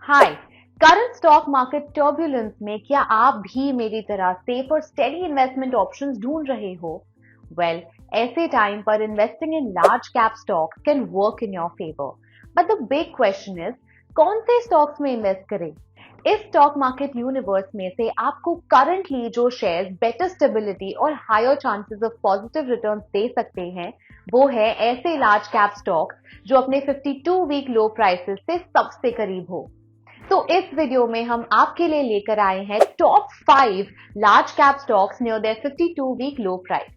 हाय। Current stock market turbulence में क्या आप भी मेरी तरह सेफ और स्टेडी इन्वेस्टमेंट ऑप्शंस ढूंढ रहे हो? वेल, ऐसे टाइम पर investing in large cap stocks can work in your favour, but the big question is, कौन से स्टॉक्स में इन्वेस्ट करें? इस स्टॉक मार्केट यूनिवर्स में से आपको करंटली जो शेयर्स बेटर स्टेबिलिटी और higher chances of positive returns दे सकते हैं, वो है ऐसे लार्ज कैप स्टॉक्स जो अपने 52 वीक लो प्राइसेस से सबसे करीब हो। तो इस वीडियो में हम आपके लिए लेकर आए हैं top 5 large cap stocks near their 52 week low price.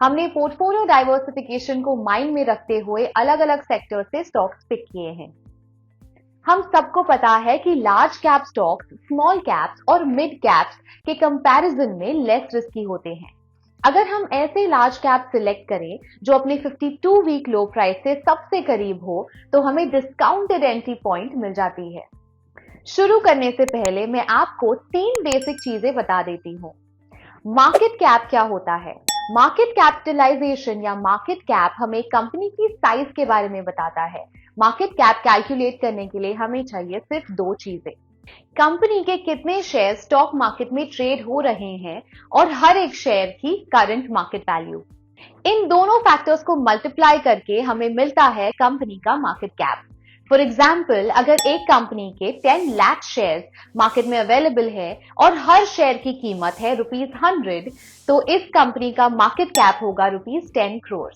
हमने पोर्टफोलियो डाइवर्सिफिकेशन को माइंड में रखते हुए अलग अलग सेक्टर से स्टॉक्स पिक किए हैं। हम सबको पता है कि large cap stocks small caps और मिड कैप्स के कंपैरिजन में लेस रिस्की होते हैं। अगर हम ऐसे लार्ज कैप सिलेक्ट करें जो अपने 52 वीक लो प्राइस से सबसे करीब हो, तो हमें डिस्काउंटेड एंट्री पॉइंट मिल जाती है। शुरू करने से पहले मैं आपको 3 बेसिक चीजें बता देती हूँ। मार्केट कैप क्या होता है? मार्केट कैपिटलाइजेशन या मार्केट कैप हमें कंपनी की साइज के बारे में बताता है। मार्केट कैप कैलकुलेट करने के लिए हमें चाहिए सिर्फ 2 चीजें: कंपनी के कितने शेयर स्टॉक मार्केट में ट्रेड हो रहे हैं और हर एक शेयर की करंट मार्केट वैल्यू। इन दोनों फैक्टर्स को मल्टीप्लाई करके हमें मिलता है कंपनी का मार्केट कैप। फॉर एग्जाम्पल, अगर एक कंपनी के 10 लाख शेयर मार्केट में अवेलेबल है और हर शेयर की कीमत है ₹100, तो इस कंपनी का मार्केट कैप होगा ₹10 करोड़।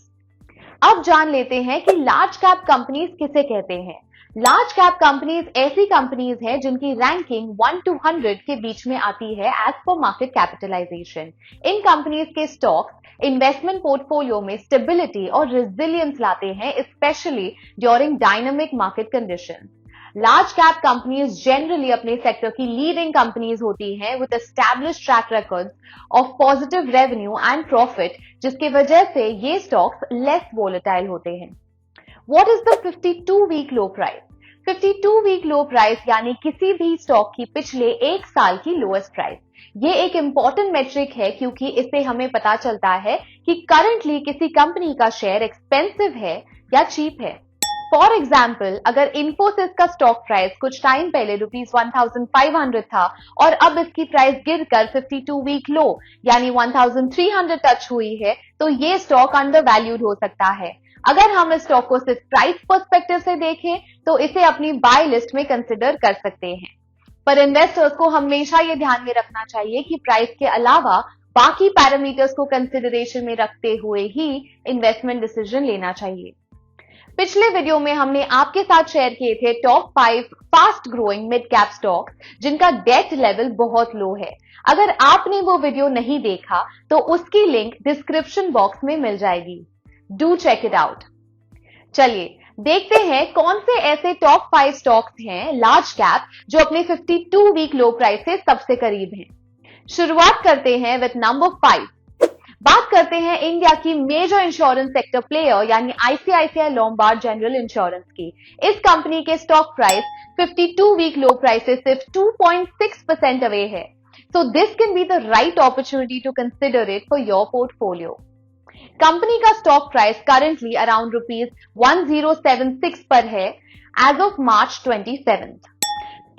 अब जान लेते हैं कि लार्ज कैप कंपनीज किसे कहते हैं। लार्ज कैप कंपनीज ऐसी कंपनीज हैं जिनकी रैंकिंग 1 to 100 के बीच में आती है एज पर मार्केट कैपिटलाइजेशन। इन कंपनीज के स्टॉक्स इन्वेस्टमेंट पोर्टफोलियो में स्टेबिलिटी और रेजिलियंस लाते हैं, specially during dynamic market conditions. Large cap companies generally अपने सेक्टर की लीडिंग कंपनीज होती हैं with established track records of positive revenue and profit, जिसकी वजह से ये स्टॉक्स लेस वोलेटाइल होते हैं। What is the 52 week low price? 52 week low price यानी किसी भी स्टॉक की पिछले एक साल की लोएस्ट प्राइस। ये एक इंपॉर्टेंट मेट्रिक है क्योंकि इससे हमें पता चलता है कि करंटली किसी कंपनी का शेयर एक्सपेंसिव है या चीप है। फॉर एग्जाम्पल, अगर इन्फोसिस का स्टॉक प्राइस कुछ टाइम पहले ₹1500 था और अब इसकी प्राइस गिरकर 52 वीक लो यानी 1300 टच हुई है, तो ये स्टॉक अंडर वैल्यूड हो सकता है। अगर हम इस स्टॉक को सिर्फ प्राइस पर्सपेक्टिव से देखें तो इसे अपनी बाय लिस्ट में कंसिडर कर सकते हैं। पर इन्वेस्टर्स को हमेशा ये ध्यान में रखना चाहिए कि प्राइस के अलावा बाकी पैरामीटर्स को कंसिडरेशन में रखते हुए ही इन्वेस्टमेंट डिसीजन लेना चाहिए। पिछले वीडियो में हमने आपके साथ शेयर किए थे top 5 fast growing mid cap stocks जिनका डेट लेवल बहुत लो है। अगर आपने वो वीडियो नहीं देखा तो उसकी लिंक डिस्क्रिप्शन बॉक्स में मिल जाएगी। Do check it out. चलिए देखते हैं कौन से ऐसे टॉप 5 स्टॉक्स हैं लार्ज कैप जो अपने 52 वीक लो प्राइस से सबसे करीब हैं। शुरुआत करते हैं विद नंबर 5। बात करते हैं इंडिया की मेजर इंश्योरेंस सेक्टर प्लेयर यानी आईसीआईसीआई लोम्बार्ड जनरल इंश्योरेंस की। इस कंपनी के stock price 52 week low price से सिर्फ 2.6% अवे है। So this can be the right opportunity to consider it for your portfolio. Company का स्टॉक प्राइस करंटली अराउंड ₹1076 पर है एज ऑफ मार्च 27।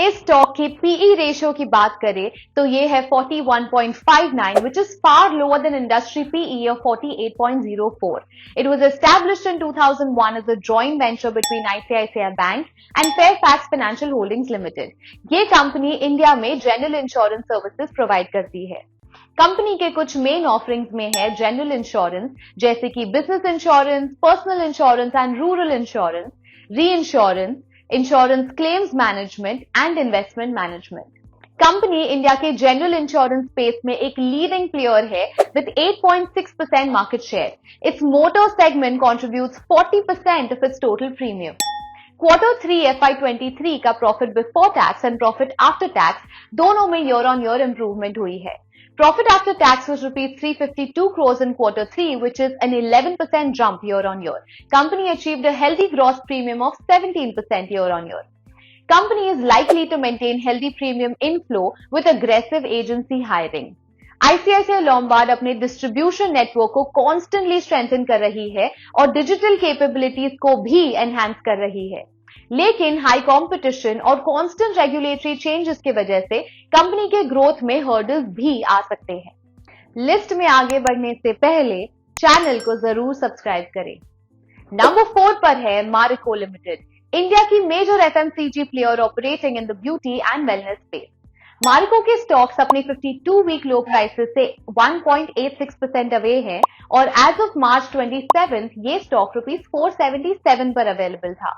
इस स्टॉक की पीई रेशियो की बात करें तो ये है 41.59, which is far lower than industry PE of 48.04. It was established in 2001 as a joint venture between ICICI Bank and Fairfax Financial Holdings Limited. ये कंपनी इंडिया में जनरल इंश्योरेंस सर्विसेज प्रोवाइड करती है। कंपनी के कुछ main offerings में है general insurance जैसे कि business insurance, personal insurance and rural insurance, reinsurance, insurance claims management and investment management. Company India के जनरल इंश्योरेंस स्पेस में एक लीडिंग प्लेयर है with 8.6% market share. Its motor segment contributes 40% of its total premium. Q3 FY23 का profit before tax and profit after tax दोनों में year on year improvement हुई है। Profit after tax was ₹352 crores in Q3, which is an 11% jump year on year. Company achieved a healthy gross premium of 17% year on year. Company is likely to maintain healthy premium inflow with aggressive agency hiring. ICICI Lombard अपने distribution network को constantly strengthen कर रही है और digital capabilities को भी enhance कर रही है। लेकिन हाई कंपटीशन और कांस्टेंट रेगुलेटरी चेंजेस की वजह से कंपनी के ग्रोथ में हर्डल्स भी आ सकते हैं। लिस्ट में आगे बढ़ने से पहले चैनल को जरूर सब्सक्राइब करें। नंबर 4 पर है मारिको लिमिटेड, इंडिया की major FMCG player operating in the beauty and wellness space. Marico के स्टॉक्स अपने 52 वीक लो प्राइसेस से 1.86% अवे है और एज ऑफ मार्च 27 ये स्टॉक ₹477 पर अवेलेबल था।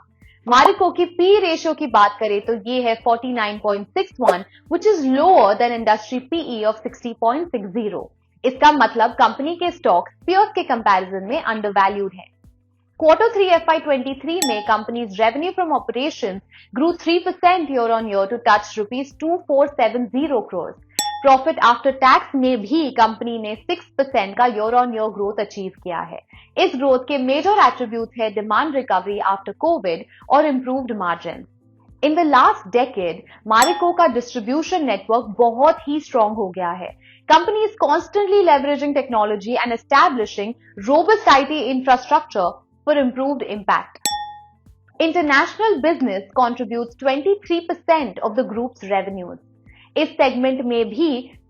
मारिको की पी रेशियो की बात करें तो ये है 49.61 which is lower than industry PE of 60.60। इसका मतलब कंपनी के स्टॉक्स पीयर्स के कंपैरिजन में अंडरवैल्यूड है। Q3 FY23 में company's revenue from operations grew 3% year on year to touch ₹2470 crores। Profit after tax में भी कंपनी ने 6% का year on year growth achieve किया है। इस ग्रोथ के मेजर एट्रीब्यूट है डिमांड रिकवरी आफ्टर कोविड और improved margin. In the last decade Marico का डिस्ट्रीब्यूशन नेटवर्क बहुत ही स्ट्रांग हो गया है। Company is constantly leveraging technology and establishing robust IT infrastructure for improved impact. International business contributes 23% of the group's revenues. इस segment में भी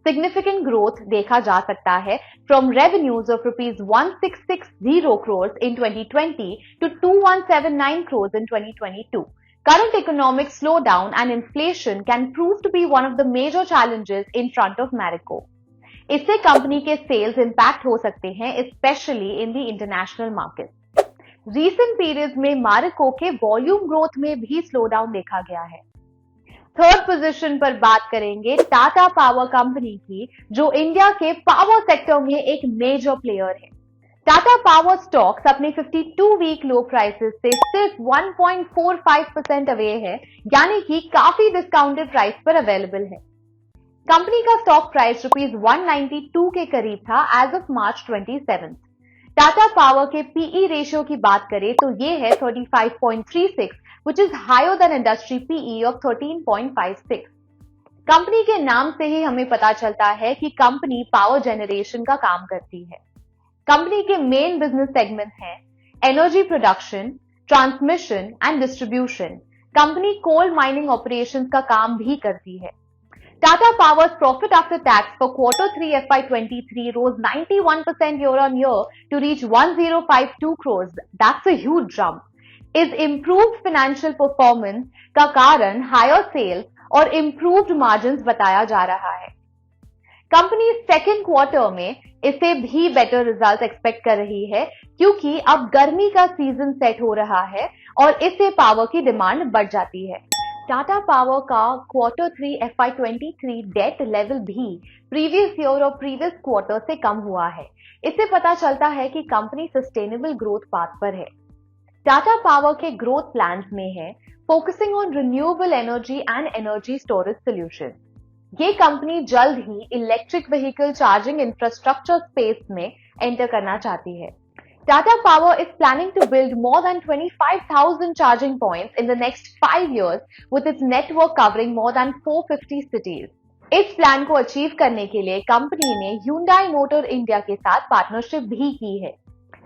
significant growth देखा जा सकता है from revenues of ₹1660 crores in 2020 to 2179 crores in 2022. Current economic slowdown and inflation can prove to be one of the major challenges in front of Marico. इससे company के sales impact हो सकते हैं, especially in the international market. Recent period में मारिको के volume growth में भी slow down देखा गया है। थर्ड पोजीशन पर बात करेंगे टाटा पावर कंपनी की, जो इंडिया के पावर सेक्टर में एक मेजर प्लेयर है। टाटा पावर स्टॉक्स अपने 52 वीक लो प्राइसेस से सिर्फ 1.45% अवे है, यानी कि काफी डिस्काउंटेड प्राइस पर अवेलेबल है। कंपनी का स्टॉक प्राइस ₹192 के करीब था as of March 27। Tata power के पीई रेशियो की बात करें तो ये है 35.36 which is higher than industry PE of 13.56। Company के नाम से ही हमें पता चलता है कि कंपनी पावर जनरेशन का काम करती है। कंपनी के मेन बिजनेस सेगमेंट्स हैं energy production, transmission and distribution. Company coal mining operations का काम भी करती है। Tata Power's profit after tax for Q3 FY23 rose 91% year on year to reach 1052 crores. That's a huge jump. Is improved financial performance का कारण higher sales और improved margins बताया जा रहा है। कंपनी सेकेंड क्वार्टर में इसे भी बेटर रिजल्ट एक्सपेक्ट कर रही है, क्योंकि अब गर्मी का सीजन सेट हो रहा है और इससे पावर की डिमांड बढ़ जाती है। टाटा पावर का Q3 FY23 डेट लेवल भी प्रीवियस ईयर और प्रीवियस क्वार्टर से कम हुआ है। इससे पता चलता है कि कंपनी सस्टेनेबल ग्रोथ पाथ पर है। टाटा पावर के ग्रोथ प्लान्स में है focusing on renewable energy and energy storage solution. ये कंपनी जल्द ही electric vehicle charging infrastructure space में एंटर करना चाहती है। Tata Power is planning to build more than 25,000 charging points in the next 5 years with its network covering more than 450 cities. इस plan को achieve करने के लिए कंपनी ने Hyundai Motor India के साथ पार्टनरशिप भी की है।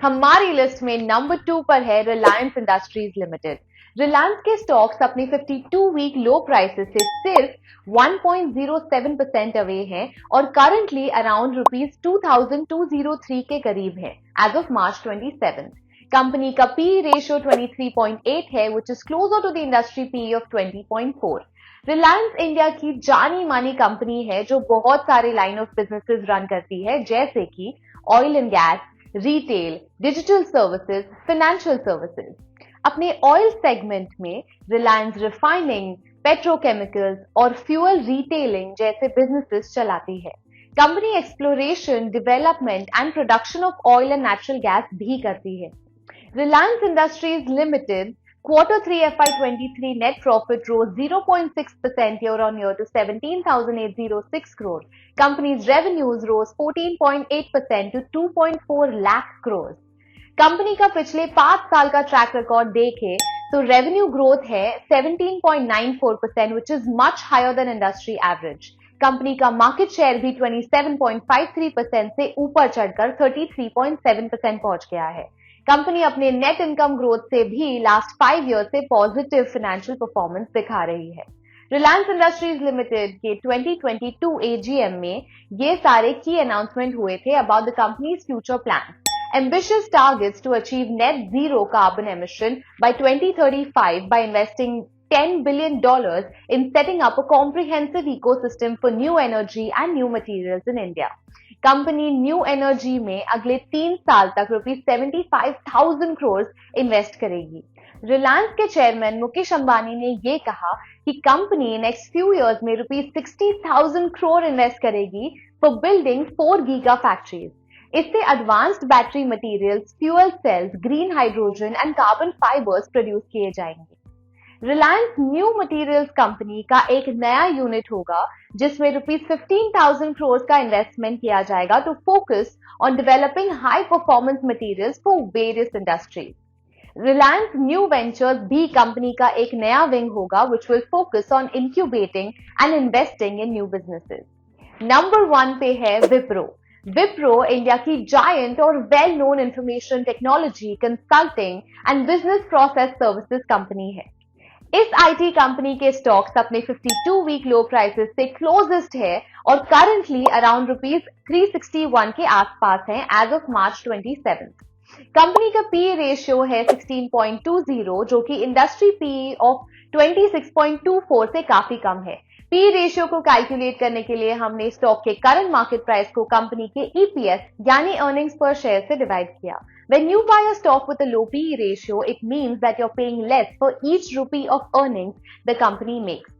हमारी लिस्ट में नंबर 2 पर है रिलायंस इंडस्ट्रीज लिमिटेड। रिलायंस के स्टॉक्स अपने 52 वीक लो प्राइसेस से सिर्फ 1.07% अवे हैं और करंटली अराउंड ₹2203 के करीब है एज ऑफ मार्च 27। कंपनी का पी रेशियो 23.8 है which is closer to the industry PE of 20.4। Reliance India की जानी मानी कंपनी है जो बहुत सारे लाइन ऑफ बिजनेसेस रन करती है, जैसे कि oil and gas, retail, digital services, financial services. अपने ऑयल सेगमेंट में रिलायंस रिफाइनिंग, पेट्रोकेमिकल्स और फ्यूल रिटेलिंग जैसे बिजनेसेस चलाती है। Company exploration, development and production of oil and natural gas भी करती है। Reliance Industries Limited Q3 FY23 net profit rose 0.6% year on year to 17,806 crore. Company's revenues rose 14.8% to 2.4 lakh crores. Company का पिछले 5 साल का track record देखें तो revenue growth है 17.94% which is much higher than industry average. Company का market share भी 27.53% से ऊपर चढ़कर 33.7% पहुंच गया है। कंपनी अपने नेट इनकम ग्रोथ से भी लास्ट 5 ईयर से पॉजिटिव फाइनेंशियल परफॉर्मेंस दिखा रही है। रिलायंस इंडस्ट्रीज लिमिटेड के 2022 एजीएम में ये सारे की अनाउंसमेंट हुए थे about the companies future plan. Ambitious targets to achieve net zero carbon emission by 2035 by investing $10 billion in setting up a comprehensive ecosystem for new energy and new materials in India. Company new energy में अगले 3 साल तक ₹75,000 crore invest करेगी। रिलायंस के chairman Mukesh Ambani ने ये कहा कि कंपनी नेक्स्ट फ्यू इयर्स में ₹60,000 करोड़ इन्वेस्ट करेगी फॉर बिल्डिंग 4 गीगा फैक्ट्रीज। इससे advanced battery materials, fuel cells, green hydrogen and carbon fibres produce किए जाएंगे। रिलायंस न्यू मटेरियल्स कंपनी का एक नया यूनिट होगा जिसमें ₹15,000 करोड़ का इन्वेस्टमेंट किया जाएगा to focus on developing high performance materials for various industries. Reliance new ventures भी कंपनी का एक नया विंग होगा which will focus on incubating and investing in new businesses. Number 1 पे है विप्रो। विप्रो इंडिया की जायंट और well known information technology, consulting and business process services company है। इस आईटी कंपनी के स्टॉक्स अपने 52 वीक लो प्राइसेस से क्लोजेस्ट है और करंटली अराउंड ₹361 के आसपास है एज ऑफ मार्च 27। कंपनी का पीई रेशियो है 16.20 जो कि इंडस्ट्री पीई ऑफ 26.24 से काफी कम है। पी रेशियो को कैलकुलेट करने के लिए हमने स्टॉक के करंट मार्केट प्राइस को कंपनी के ईपीएस यानी अर्निंग्स पर शेयर से डिवाइड किया। When you buy a stock with a low PE ratio, it means that you're paying less for each rupee of earnings the company makes.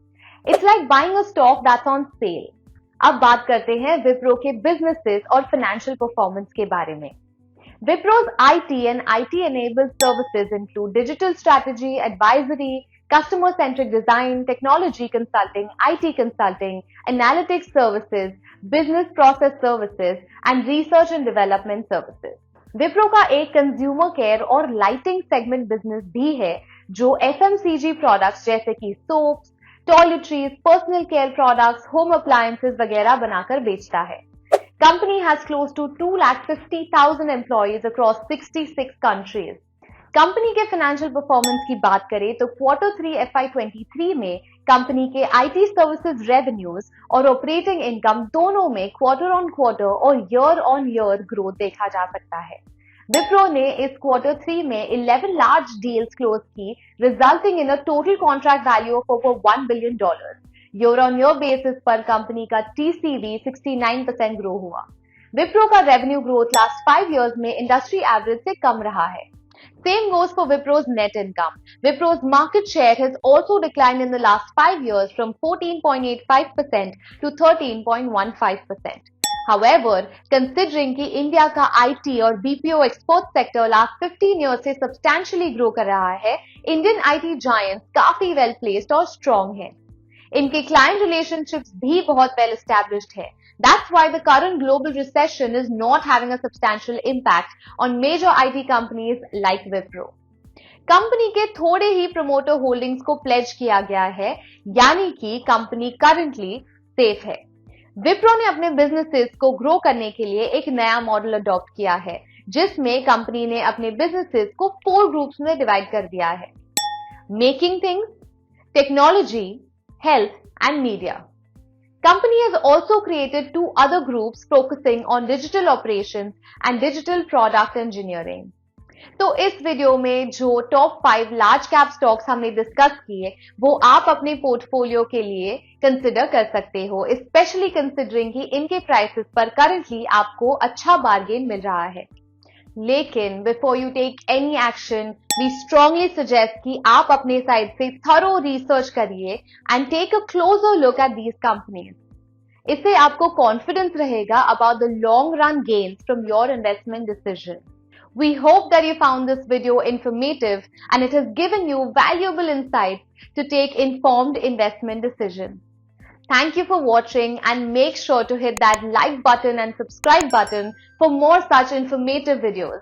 It's like buying a stock that's on sale. अब बात करते हैं विप्रो के businesses और financial performance के बारे में। Wipro's IT and IT-enabled services include digital strategy, advisory, customer-centric design, technology consulting, IT consulting, analytics services, business process services, and research and development services. Wipro का एक कंज्यूमर केयर और लाइटिंग सेगमेंट बिजनेस भी है जो FMCG products जैसे कि soaps, toiletries, personal care products, home appliances वगैरह बनाकर बेचता है। Company has close to 250,000 employees across 66 countries. Company के फाइनेंशियल परफॉर्मेंस की बात करें तो Q3 FY23 में कंपनी के आईटी सर्विसेज रेवेन्यूज और ऑपरेटिंग इनकम दोनों में क्वार्टर ऑन क्वार्टर और ईयर ऑन ईयर ग्रोथ देखा जा सकता है। विप्रो ने इस Q3 में 11 लार्ज डील्स क्लोज की, resulting in a total contract value of over $1 billion. Year on year basis पर कंपनी का टीसीवी 69% ग्रो हुआ। विप्रो का रेवेन्यू ग्रोथ लास्ट 5 इयर्स में इंडस्ट्री एवरेज से कम रहा है। Same goes for Wipro's net income. Wipro's market share has also declined in the last 5 years from 14.85% to 13.15%. However, considering कि India का IT और BPO export sector last 15 years से substantially grow कर रहा है, Indian IT giants काफी well placed और strong हैं। इनके client relationships भी बहुत well established है। That's why the current global recession is not having a substantial impact on major IT companies like Wipro. Company के थोड़े ही प्रमोटर होल्डिंग्स को प्लेज किया गया है, यानी कि कंपनी करंटली सेफ है। विप्रो ने अपने बिजनेसेस को ग्रो करने के लिए एक नया मॉडल अडॉप्ट किया है, जिसमें कंपनी ने अपने बिजनेसेस को 4 ग्रुप्स में डिवाइड कर दिया है: making things, technology, health and media. Company has also created 2 other groups focusing on digital operations and digital product engineering. तो इस वीडियो में जो टॉप 5 लार्ज कैप स्टॉक्स हमने डिस्कस किए वो आप अपने पोर्टफोलियो के लिए कंसिडर कर सकते हो, स्पेशली कंसिडरिंग कि इनके प्राइसेस पर करंटली आपको अच्छा बार्गेन मिल रहा है। लेकिन before you take any action, we strongly suggest कि आप अपने साइड से थरो रिसर्च करिए and take a closer look at these companies. इससे आपको कॉन्फिडेंस रहेगा about the long run gains from your investment decision. We hope that you found this video informative and it has given you valuable insights to take informed investment decisions. Thank you for watching and make sure to hit that like button and subscribe button for more such informative videos.